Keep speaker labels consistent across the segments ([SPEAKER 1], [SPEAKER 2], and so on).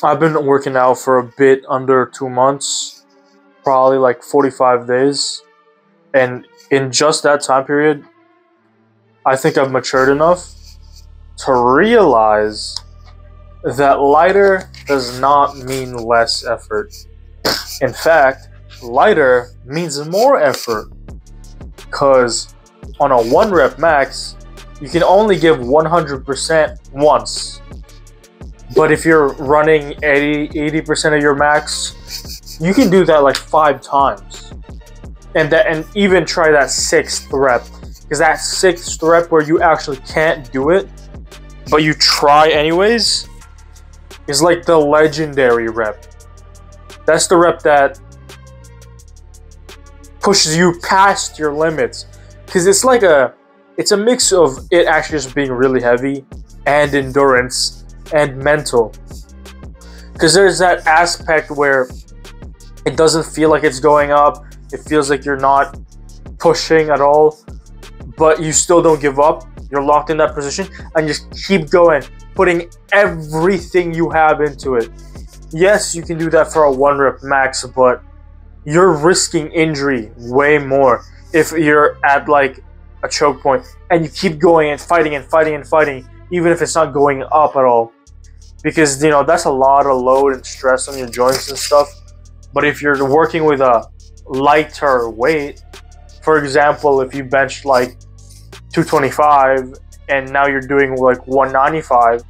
[SPEAKER 1] I've been working out for a bit under 2 months, probably like 45 days. And in just that time period, I think I've matured enough to realize that lighter does not mean less effort. In fact, lighter means more effort. Because on a 1 rep max, you can only give 100% once. But if you're running 80% of your max, you can do that like 5 times. And even try that 6th rep. Because that 6th rep where you actually can't do it, but you try anyways, is like the legendary rep. That's the rep that pushes you past your limits. Because it's a mix of it actually just being really heavy and endurance and mental. Because there's that aspect where it doesn't feel like it's going up. It feels like you're not pushing at all, but you still don't give up. You're locked in that position and just keep going, putting everything you have into it. Yes, you can do that for a 1 rep max, but you're risking injury way more if you're at like a choke point and you keep going and fighting and fighting and fighting, even if it's not going up at all. Because, you know, that's a lot of load and stress on your joints and stuff. But if you're working with a lighter weight, for example, if you benched like 225 and now you're doing like 195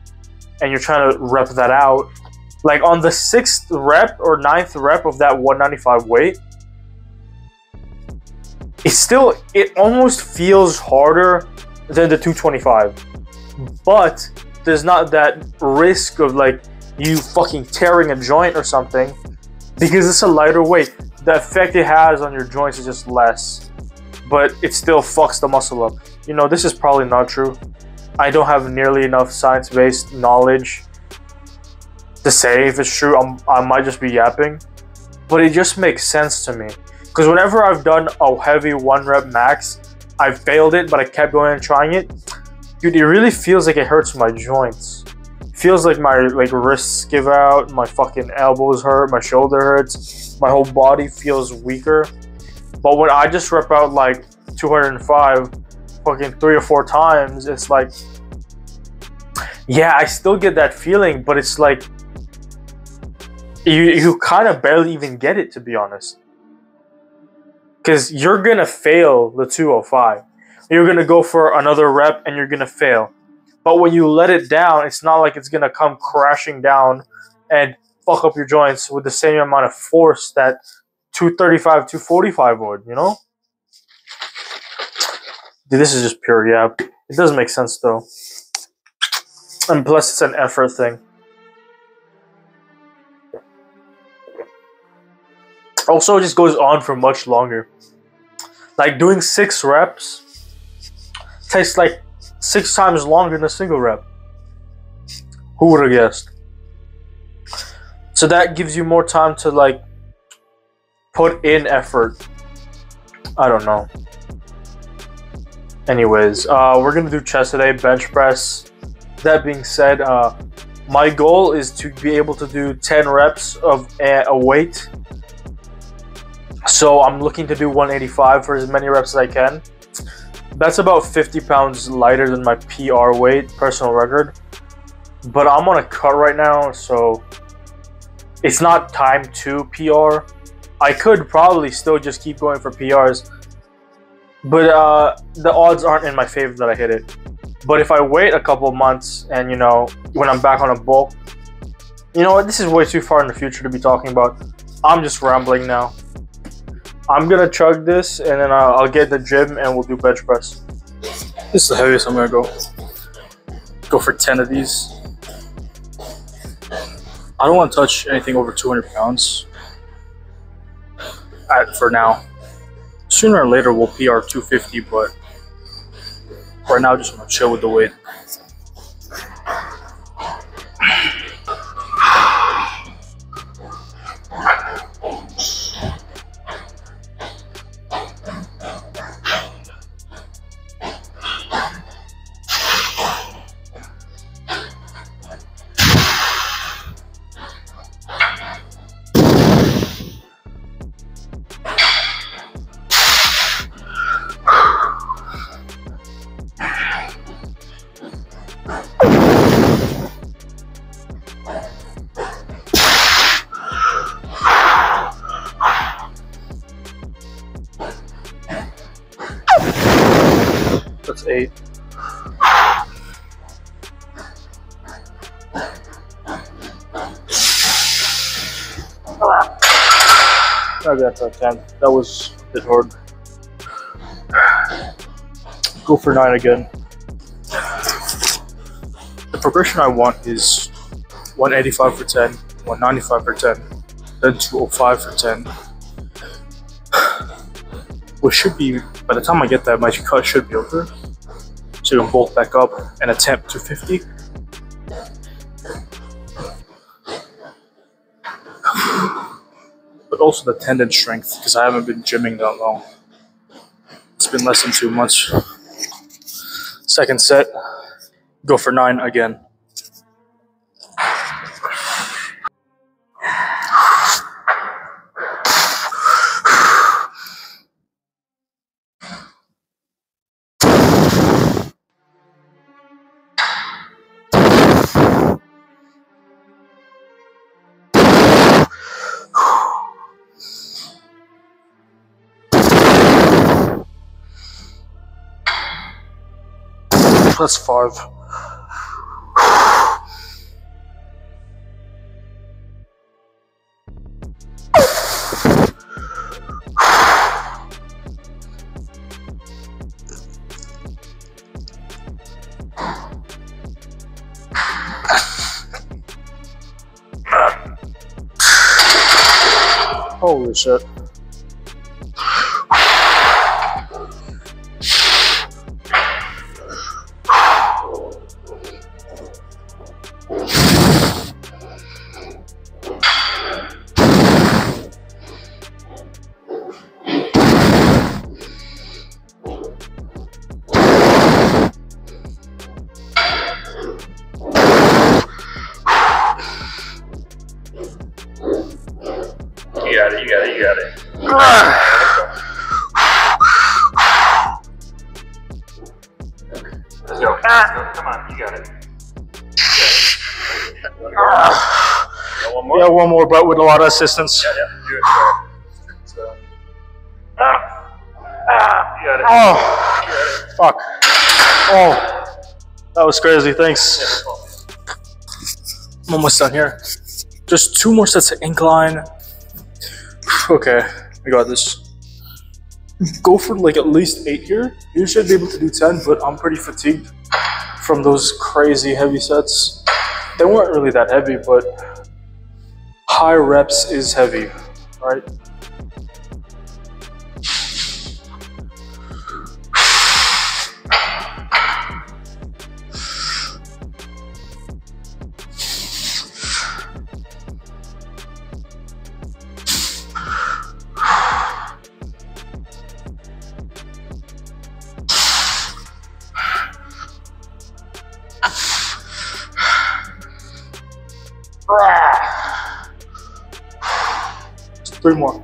[SPEAKER 1] and you're trying to rep that out, like on the 6th rep or 9th rep of that 195 weight, it almost feels harder than the 225, but there's not that risk of like you fucking tearing a joint or something because it's a lighter weight. The effect it has on your joints is just less, but it still fucks the muscle up. You know, this is probably not true. I don't have nearly enough science-based knowledge to say if it's true. I might just be yapping, but it just makes sense to me. Because whenever I've done a heavy 1 rep max, I've failed it, but I kept going and trying it. Dude, it really feels like it hurts my joints. It feels like my wrists give out, my fucking elbows hurt, my shoulder hurts, my whole body feels weaker. But when I just rep out like 205 fucking 3 or 4 times, it's like, yeah, I still get that feeling, but it's like you kind of barely even get it, to be honest. Because you're gonna fail the 205. You're gonna go for another rep and you're gonna fail. But when you let it down, it's not like it's gonna come crashing down and fuck up your joints with the same amount of force that 235, 245 would, you know? Dude, this is just pure yap. It doesn't make sense though. And plus it's an effort thing. Also, it just goes on for much longer. Like doing 6 reps takes like 6 times longer than a single rep. Who would have guessed? So that gives you more time to like put in effort. I don't know. Anyways, we're gonna do chest today, bench press. That being said, my goal is to be able to do 10 reps of a weight. So I'm looking to do 185 for as many reps as I can. That's about 50 pounds lighter than my PR weight, personal record. But I'm on a cut right now, so it's not time to PR. I could probably still just keep going for PRs, but the odds aren't in my favor that I hit it. But if I wait a couple months and, you know, when I'm back on a bulk, you know what, this is way too far in the future to be talking about. I'm just rambling now. I'm gonna chug this and then I'll get in the gym and we'll do bench press. This is the heaviest I'm gonna go. Go for 10 of these. I don't want to touch anything over 200 pounds for now. Sooner or later we'll PR 250, but right now I just want to chill with the weight. 8. I got to 10. That was a bit hard. Go for 9 again. The progression I want is 185 for 10, 195 for 10, then 205 for 10. Which should be, by the time I get that, my cut should be over. So you can bolt back up and attempt 250. But also the tendon strength, because I haven't been gymming that long. It's been less than 2 months. Second set, go for 9 again. That's 5. Holy shit.
[SPEAKER 2] You got it. Let's go. Come on, you got it. One more?
[SPEAKER 1] Yeah, one more, but with a lot of assistance.
[SPEAKER 2] Yeah, do it. So, you got it.
[SPEAKER 1] Oh, fuck. Oh, that was crazy. Thanks. I'm almost done here. Just 2 more sets of incline. Okay, I got this. Go for like at least 8 here. You should be able to do 10, but I'm pretty fatigued from those crazy heavy sets. They weren't really that heavy, but high reps is heavy, right? Just 3 more.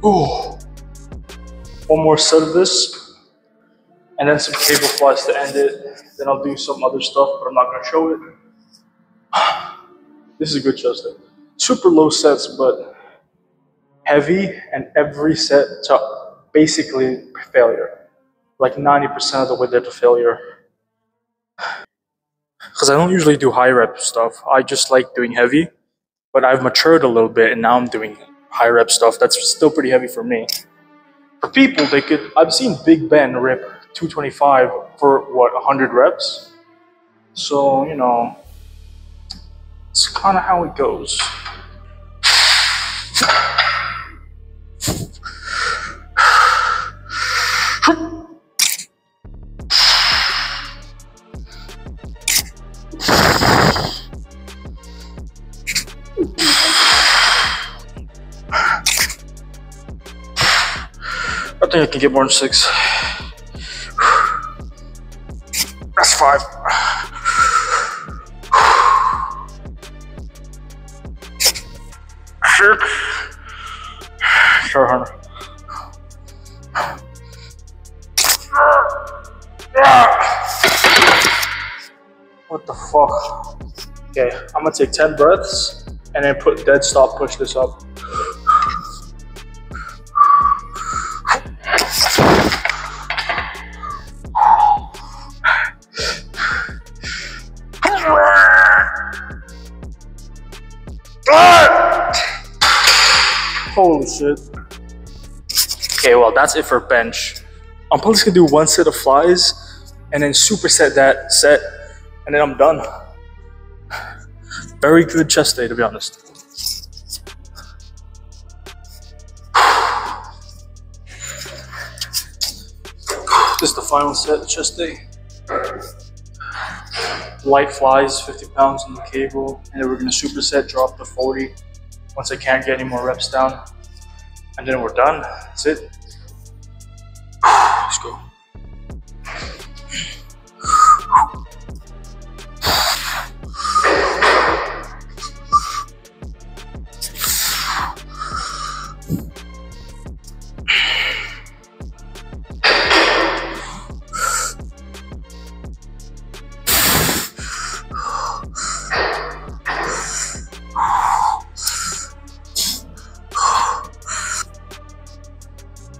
[SPEAKER 1] Ooh. One more set of this, and then some cable flies to end it. Then I'll do some other stuff, but I'm not gonna show it. This is a good chest day. Super low sets, but heavy, and every set to basically failure. Like 90% of the way there to failure. Because I don't usually do high rep stuff. I just like doing heavy, but I've matured a little bit, and now I'm doing high rep stuff that's still pretty heavy for me. For people, they could, I've seen Big Ben rip 225 for what, 100 reps? So, you know, it's kind of how it goes. I think I can get more than 6. That's 5. 6. sure, Hunter. What the fuck? Okay, I'm gonna take 10 breaths and then put dead stop, push this up. Holy shit. Okay, well, that's it for bench. I'm probably just gonna do one set of flies and then superset that set, and then I'm done. Very good chest day, to be honest. This is the final set, chest day. Light flies, 50 pounds on the cable, and then we're gonna superset, drop to 40 once I can't get any more reps down. And then we're done, that's it. Let's go.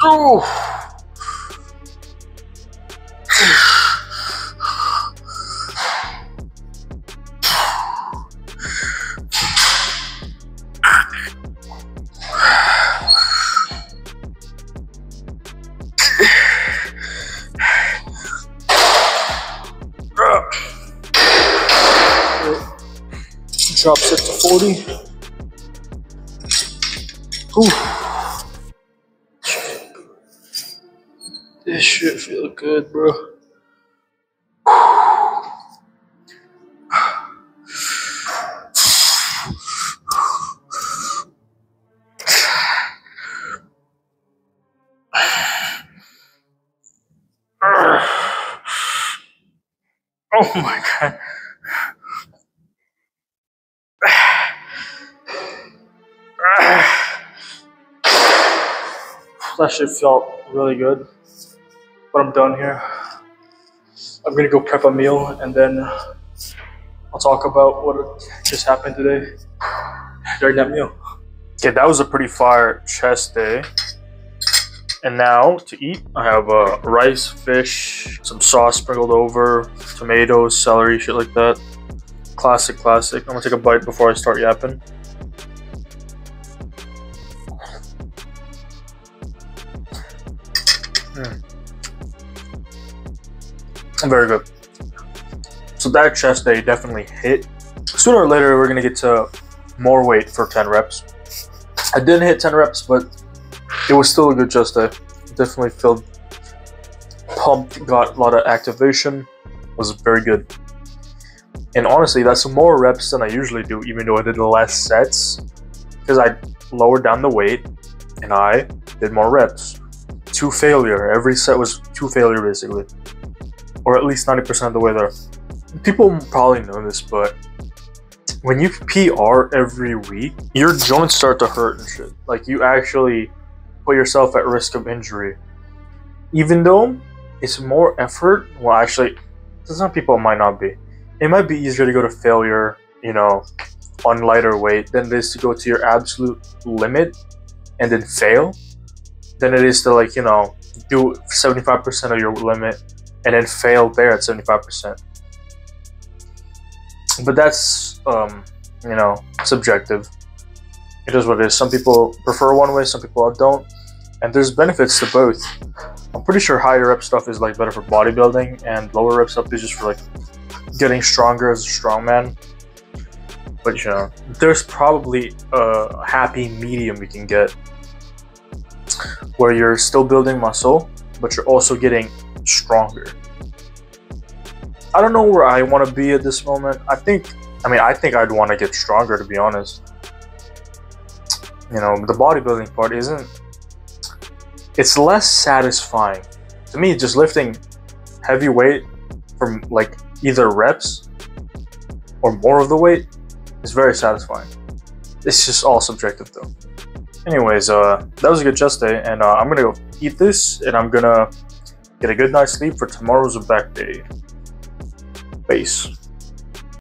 [SPEAKER 1] Oh. Drops it to 40. Ooh. This shit feel good, bro. Oh my god. That shit felt really good. But I'm done here. I'm gonna go prep a meal and then I'll talk about what just happened today during that meal. Okay, that was a pretty fire chest day. And now to eat, I have rice, fish, some sauce sprinkled over, tomatoes, celery, shit like that. Classic, classic. I'm gonna take a bite before I start yapping. Very good. So that chest day definitely hit. Sooner or later, we're gonna get to more weight for 10 reps. I didn't hit 10 reps, but it was still a good chest day. Definitely felt pumped, got a lot of activation, was very good. And honestly, that's more reps than I usually do, even though I did less sets, because I lowered down the weight and I did more reps. 2 failure, every set was 2 failure basically. Or at least 90% of the way there. People probably know this, but when you PR every week, your joints start to hurt and shit. Like, you actually put yourself at risk of injury. Even though it's more effort, well, actually, some people might not be. It might be easier to go to failure, you know, on lighter weight than it is to go to your absolute limit and then fail, than it is to, like, you know, do 75% of your limit and then fail there at 75%. But that's, you know, subjective. It is what it is. Some people prefer one way, some people don't. And there's benefits to both. I'm pretty sure higher rep stuff is like better for bodybuilding, and lower rep stuff is just for like getting stronger as a strongman. But you know, there's probably a happy medium we can get where you're still building muscle, but you're also getting stronger. I don't know where I want to be at this moment. I think I'd want to get stronger, to be honest. You know, the bodybuilding part it's less satisfying. To me, just lifting heavy weight from like either reps or more of the weight is very satisfying. It's just all subjective though. Anyways, that was a good chest day, and I'm gonna go eat this, and I'm gonna get a good night's sleep for tomorrow's back day. Peace.